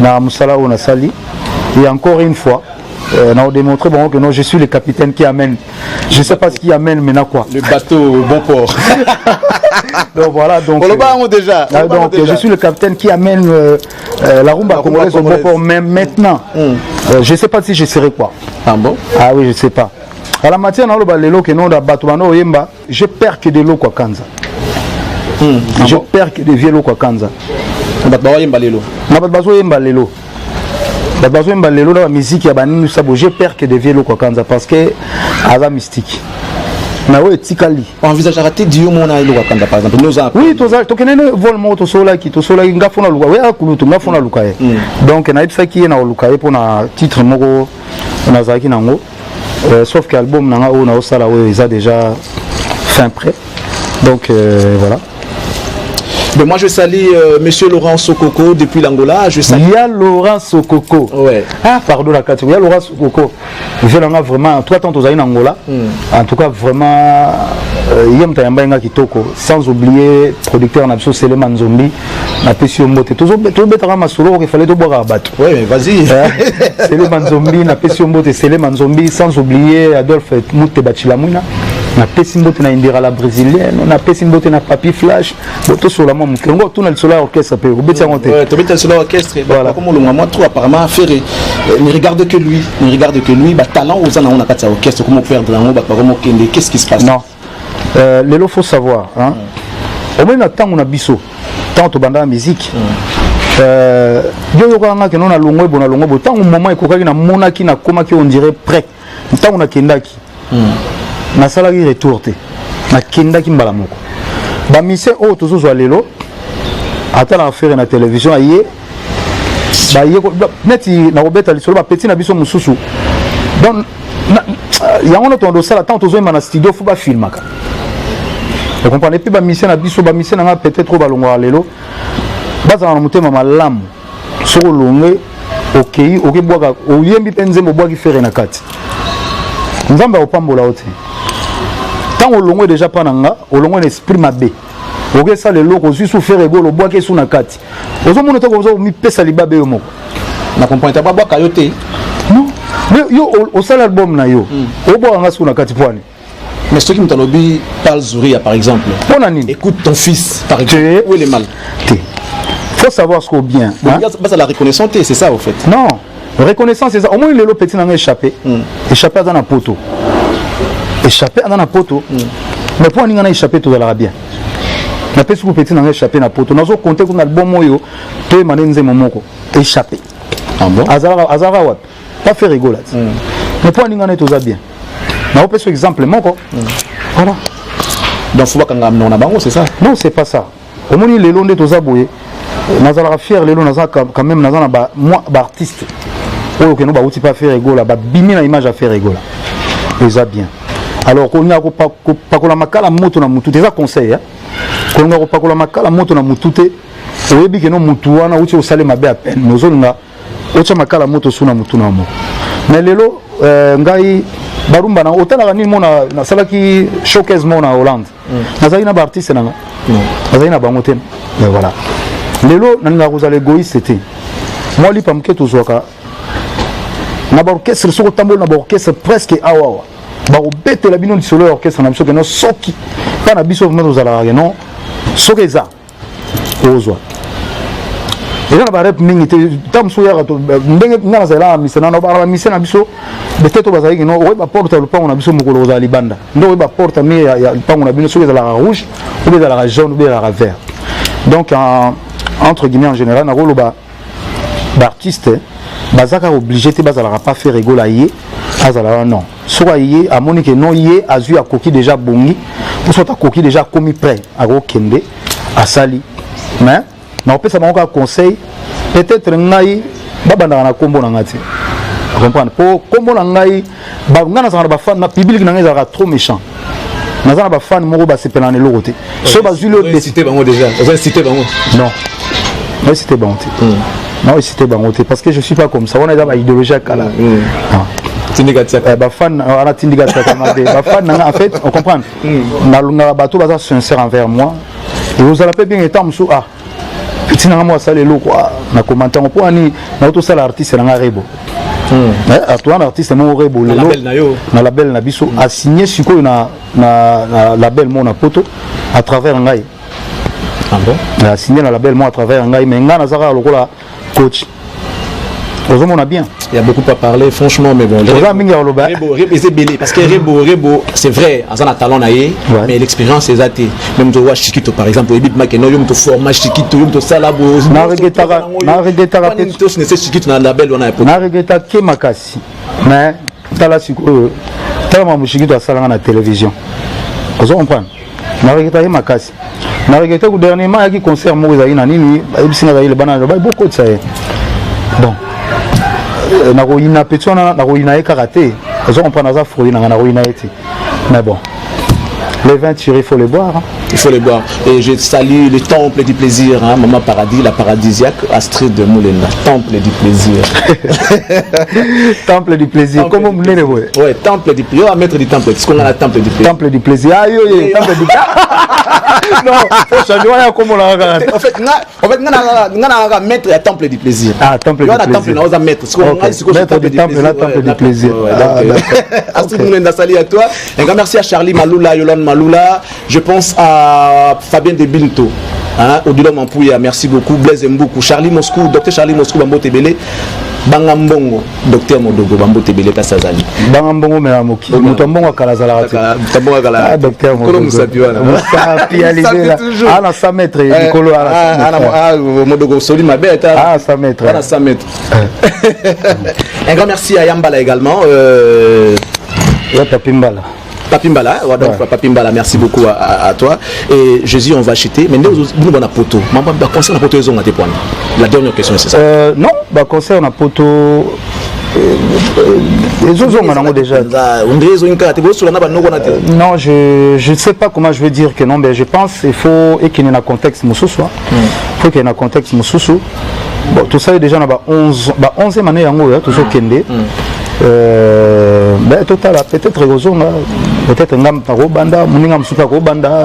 B: na musala on a sali et encore une fois on a démontré bon que non je suis le capitaine qui amène je sais pas ce qui amène mais na quoi
C: le bateau au bon port.
B: Donc voilà, donc
C: je
B: suis le capitaine qui amène la rumba congolaise au bon port même maintenant. Je ne sais pas si je serai quoi.
C: Ah bon?
B: Ah oui, je ne sais pas. À la matière, dans le lelo que non d'abattement oyemba, je perds que de l'eau quoi kanza. Je perds que de vieux quoi kanza.
C: Batba oyemba lelo.
B: Na batba oyemba lelo. Batba oyemba lelo dans la musique ya baninu sabo, je perds que de vieux quoi kanza parce que ada mystique. Na o etikali.
C: Envisage raté dio mona elo quoi kanza par exemple. Nous a.
B: Oui, to kenene vol mo to sola ngafona luka. Oui, akulutu ngafona luka. Donc na ipsa ki na luka pour na titre moko na zaki nango. Sauf que l'album nanga o na osala o ils a déjà fin prêt. Donc voilà.
C: Mais moi je salue monsieur Laurent Sokoko depuis l'Angola. Je salue.
B: Il y a Laurent Sokoko.
C: Ouais.
B: Ah pardon la carte. Il y a Laurent Sokoko. Je l'en vraiment 3 ans aux années en Angola. En tout cas vraiment yem tayamba nga kitoko. Sans oublier producteur na biso Seleman Zombi na Pesio Mbote. Toujours betara masolo qu'il fallait to boire à battre.
C: Ouais mais vas-y.
B: Seleman Zombi na Pesio Mbote Seleman Zombi sans oublier Adolphe Mute Bachilamuna. Na pesi mbote na indira la brésilienne, na pesi mbote na Papi Flash, boto sur la maman Kengo tout na le solar orchestre pe obetia monter.
C: Ouais, tu le solar orchestre. Voilà. Comme le moment trop apparemment ferré. Ne regarde que lui, bah talent aux ana on a pas orchestre comment faire de la bah comment kende qu'est-ce qui se passe?
B: Non. Lelo faut savoir hein. Au moins na temps on a biso. Tant to banda musique. Yo yo nga ke non na longwe bo tant au moment ekokaki na monaki na komaki on dirait prêt. Tant on a kendaki. Na salari retour te na kenda ki mbala moko ba mise o tozo zo lelo ata la faire na télévision aye ba ye neti na robeta lisolo ba petit na biso mususu donc yango no tondo sala tant tozo na studio fu ba filmaka vous comprenez pe ba mise na biso ba mise na peut-être ba longo lelo baza na mutema malamu soko longe okei okebwaka oyembi penze mo bwaki faire na kati nzamba opambola ote. Quand on l'ongue déjà pas nanga, on l'ongue l'esprit mabé. Ok ça les locaux aussi souffrir ego le bois qui est sous na kati. Ozo mono to kozo mi pesa libabe yo moko.
C: Na comprend ta ba bois kayote.
B: Non. Mais yo au sal album na yo. O bois nga sous na kati poani.
C: Mais ceux qui me talobi parle Zouria par exemple. Écoute ton fils par exemple. Où il est mal.
B: Faut savoir ce qu'on bien.
C: Ça la reconnaissance c'est ça au fait.
B: Non. Reconnaissance c'est ça. Au moins il est le petit n'a échappé. Échappé dans la poteau. Échappé dans la poteau. Mais pour on a échappé tout à bien. Na pesu petit n'a échappé na poteau. Nazo compter qu'on album moyo te manenze momoko échappé.
C: Ah bon?
B: Azara wat. Pas faire rigoler. Mais pour on a tout à bien. Na pesu exemple moko. Voilà.
C: Donc faut pas qu'on amène na bango c'est ça?
B: Non, c'est pas ça. Au moins les londe to zaboye. Nazala fier les londe nazala quand même nazala ba moi ba artiste. Oyo que no ba outi pas faire rigoler ba bimi na image à faire rigoler. Ça bien. Alors qu'on a pas la makala moto na mutu déjà conseil hein qu'on a pas la makala moto na mutu te oyebi que no mutu wana uti osale mabe à peine nous on a ocha makala moto suna mutu na mo mais lelo ngai barumba na otala ni mona na salaki showcase mona Hollande nazali na ba artiste nanga nazali na bango te mais voilà lelo nanga kozala égoïste c'était moi li pamke to zwaka na ba orchestre soko tambo na ba orchestre presque awa ba obete la bino lisolo orchestre na biso que no soki pas na biso vraiment ozala non soki za ozwa et là na ba rep mingi te tam so ya to ndenge ngana zala misena na ba misena biso peut-être bazali que no we ba porta le pango na biso mukolo ozala libanda ndo we ba porta mi ya le pango na bino soki za la rouge ou bien la jaune ou bien la vert donc entre guillemets en général na rolo ba d'artiste bazaka obligé te bazala pas faire rigoler azala non soit yé à monique non yé azu a coquille déjà bongi ou soit a coquille déjà commis prêt à kende à sali mais na opesa bango conseil peut-être ngai babanda na kombo na ngati comprendre pour kombo na ngai ba ngana za ba fan na public na ngai za trop méchant na za ba fan moko ba sepela na loko te so ba zu le
C: cité bango déjà on cité bango
B: non moi cité bango te non cité bango te parce que je suis pas comme ça on a ba idéologie kala fan en fait on comprend na bateau baza sincère envers moi et vous allez bien étant sous ah petit na moi ça les lots quoi na commenter on peut ni na auto ça l'artiste na rebo à toi l'artiste mon rebo le na label na biso a signé siko na label mon na poto à travers ngai ah bon a signé na label mon à travers ngai mais nga na zaka lokola coach On a bien.
C: Il y a beaucoup à parler, franchement, mais bon. Parce que Rebo, c'est vrai, on a un talent, mais l'expérience est zatée. Même tu vois Chiquito, par exemple, il y a un format Chiquito, il y a un salabo.
B: Na regretta que makasi. Mais tala siko tala Chiquito asala na télévision. Vous comprenez? Na regretta makasi. Na regretta que dernièrement il y a concert mo ezali na nini, ebisinga ile bana ba beaucoup de ça. Bon. Na roina petona na roina karaté. Vous comprenez ça fruit na roina été. Mais bon. Les vins tirés, il faut les boire. Hein.
C: Il faut les boire. Et je salue le temple du plaisir, hein, Maman Paradis, la paradisiaque, Astrid de Moulena. Temple du plaisir.
B: Temple du plaisir. Comment vous voulez le voir?
C: Oui, temple du plaisir. On va mettre du temple. Est-ce qu'on a la temple du plaisir?
B: Temple du plaisir. Ah, oui, temple du plaisir. Non, faut changer. Comment on l'a
C: en fait, on va mettre le temple du plaisir.
B: Ah, temple du plaisir.
C: On va mettre.
B: Mettre du temple du plaisir.
C: Astrid de Moulena, salut à toi. Un grand merci à Charlie Maloula, Yolande Maloula, je pense à Fabien de Binto, hein, Odilo Mampouya, merci beaucoup, Blaise Mboukou, Charlie Moscou, Dr Charlie Moscou, Bambo Tebele, Bangambongo, Dr Modogo, Bambo Tebele, Tassazali.
B: Bangambongo, mais Amoki, Moutombongo, Kalazala,
C: Tabongo, Kalazala,
B: Dr
C: Modogo, Moussa Piwana,
B: ah, na 100 mètres, Nicolo,
C: ah, Modogo, Soli, ma bête,
B: ah, 100 mètres,
C: ah, 100 mètres. Un grand merci à Yambala également,
B: Tapimbala.
C: Papimbala, donc Papimbala, merci beaucoup à toi. Et Jésus, on va acheter. Mais nous, on a poto. Concernant la poto, ils ont des points. La dernière question, c'est ça.
B: Non, concernant la poto. Les autres ont déjà. Non, je ne sais pas comment je veux dire que non, mais je pense qu'il faut qu'il y ait un contexte moussous. Il faut qu'il y ait un contexte moussous. Bon, tout ça est déjà dans 11e année, toujours Kende. Total, peut-être peut-être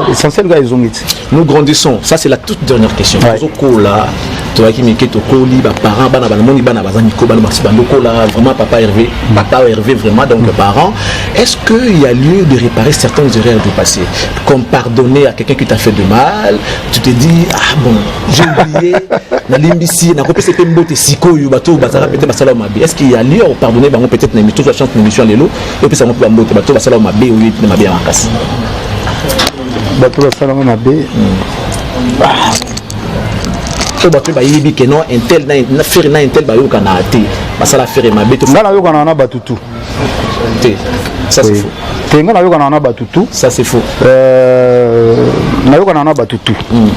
B: essentiel
C: nous grandissons, ça c'est la toute dernière question. Vraiment papa Hervé vraiment, donc parents, est-ce qu'il y a lieu de réparer certaines erreurs du passé, comme pardonner à quelqu'un qui t'a fait de mal, tu te dis ah bon j'ai oublié est-ce qu'il y a lieu de pardonner peut-être toute la chance de l'émission Lélo et puis ça va pouvoir monter bateau va savoir ma bé ou ma bien en casse
B: bateau va savoir ma bé
C: to bateau ba yibi que non un tel na faire na un tel ba yo kana té ba sala faire ma bé to
B: ngala yo kana na batutu
C: té ça c'est faux
B: té ngala yo kana na batutu
C: ça c'est faux
B: na yo kana na batutu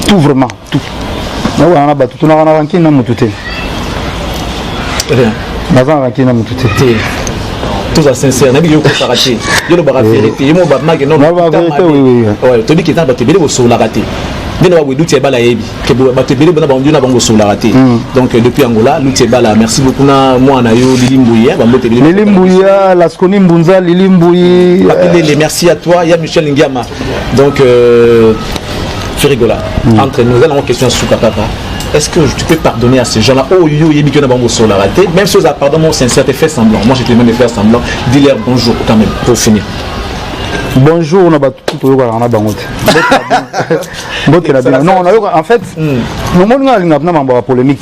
B: tout vraiment tout na yo kana na batutu na kana ranki na mututé na kana ranki na mututé
C: tout ça sincère n'a bien pas raté je le bara vérité et mon ba mag non
B: la vérité oui
C: ouais to dit que tant ba te bele so la raté dina ba douti ba la yebi que ba te bele bona ba ndina bango so la raté donc depuis Angola douti ba la merci beaucoup na moi na yo Lilimbuya ba mote
B: Lilimbuya la skoni mbunza Lilimbuyi
C: merci à toi il y a Michel Ngiama donc Firigola entre nous allons en question sous papa. Est-ce que tu peux pardonner à ces gens-là? Oh, yo, il y a bien sur la raté. Même si ça pardon, mon sincère, tu fais semblant. Moi, je te demande de faire semblant. Dis-leur bonjour quand même, pour finir.
B: Bonjour, on a tout on a bangote. Non, en fait, le monde n'a pas polémique.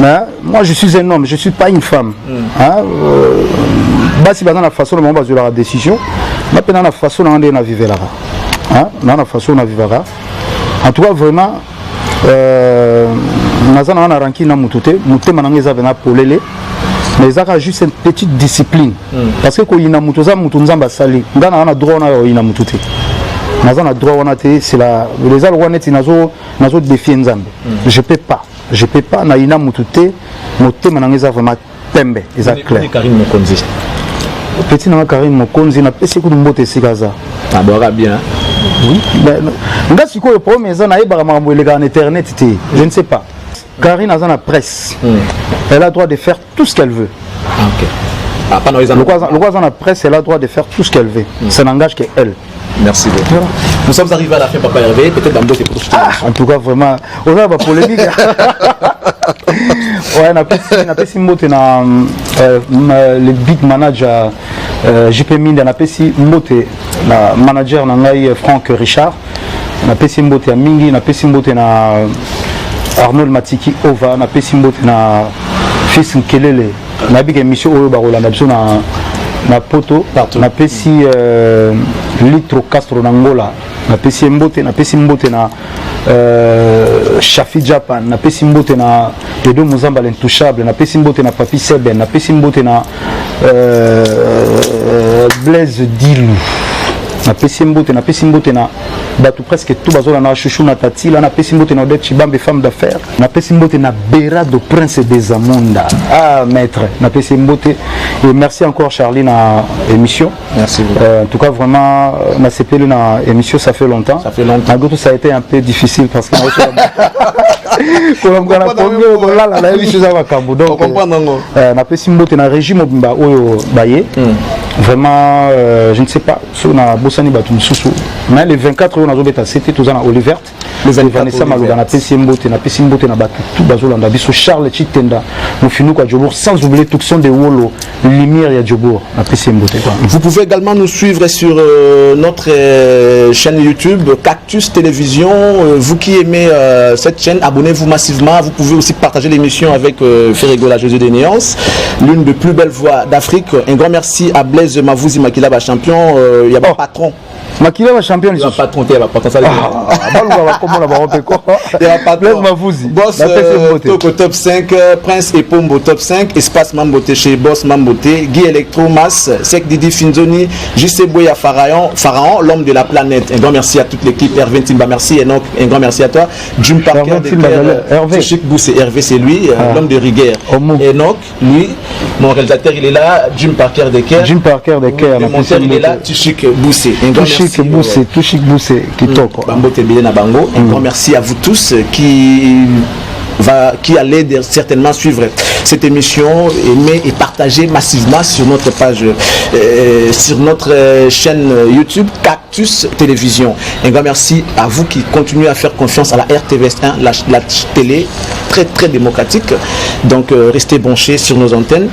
B: Mais moi, je suis un homme, je ne suis pas une femme. Si dans la façon dont on va la décision, dans la façon dont on va vivre là. Dans la façon dont on va vivre. En tout cas, vraiment. Nazana na ranki na mutute mutema nangeza vena polele mais ça a juste une petite discipline parce que ko ina mutoza mutunzamba sali ngana na droit na ina mutute nazana droit wana te c'est la les alwa neti nazo défier nzambe je peux pas na ina mutute mutema nangeza vraiment pembe eza clair
C: Karim Mokonzi
B: petit na Karim Mokonzi na pesi ko mbote sikaza
C: abora bien.
B: Oui, mais si le problème est en internet, je ne sais pas. Karine a la presse. Elle a le droit de faire tout ce qu'elle veut. Le la presse, elle a le droit de faire tout ce qu'elle veut. Ça n'engage qu'elle.
C: Merci beaucoup. Nous sommes arrivés à la fin, Papa Hervé. Peut-être dans d'autres
B: en tout cas, vraiment, on a pas polémique. Ouais, on a fait le big manager JP Minde, on a fait le manager Franck Richard, on a fait le Mingi, on a fait le Arnold Matiki Ova, on a fait le fils Nkelele nabi ke émission oyo bakolanda biso na poto napesi Litro Castro na Ngola napesi mbote na Shafi Japan napesi mbote na Edo Muzamba l'intouchable napesi mbote na Papi Seben napesi mbote na Blaise Dilu napesi mbote na bato presque tout bazola na chouchou na tati là napesi mbote na Odette Chibambe femme d'affaires napesi mbote na Berado Prince des Amonda maître napesi mbote et merci encore Charlie na émission
C: merci
B: en tout cas vraiment na sepeli na émission ça fait longtemps malgré tout ça a été un peu difficile parce que napesi mbote na régime obimba oyo baye vraiment je ne sais pas sur na bosani batu mususu mais les 24 on a zobeta c'était tout ça na Olivert les Vanessa Maloba na pesi mbote na batu tout bazolanda biso Charles Chitenda mufinu kwa Djobour sans oublier tout son de Wolo lumière ya Djobour na pesi mbote.
C: Vous pouvez également nous suivre sur notre chaîne YouTube Cactus Télévision. Vous qui aimez cette chaîne, abonnez-vous massivement. Vous pouvez aussi partager l'émission avec Ferrigola Jésus des Néances, l'une des plus belles voix d'Afrique. Un grand merci à Blaise Mavouzi Makila champion. Il y a un patron.
B: Makila va champion,
C: il va pas tromper, il va pas ça. Boss Toko top 5, Prince et Pombo top 5, Espace Mamboté chez Boss Mamboté, Guy Electro Mas, Sek Didi Finzoni, JC Boya Pharaon, l'homme de la planète. Un grand merci à toute l'équipe. Hervé Timba, merci. Enoch, un grand merci à toi. Jim Parker, Chic Boussé, Hervé c'est lui, l'homme de rigueur. Enoch, lui, mon réalisateur il est là, Jim Parker Decker. Le monteur il est là, Tuchik Boussé. Un grand merci.
B: Tuchik Boussé qui toque.
C: Bango Tebele na Bango. Un grand merci à vous tous qui allez certainement suivre cette émission, aimer et partager massivement sur notre page, sur notre chaîne YouTube Cactus Télévision. Un grand merci à vous qui continuez à faire confiance à la RTVS1, la télé très très démocratique. Donc restez branchés sur nos antennes.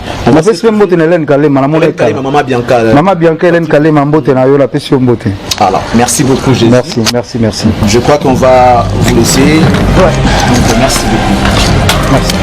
C: Alors, merci beaucoup Jésus.
B: Merci.
C: Je crois qu'on va vous laisser. Donc, merci beaucoup.
B: Merci.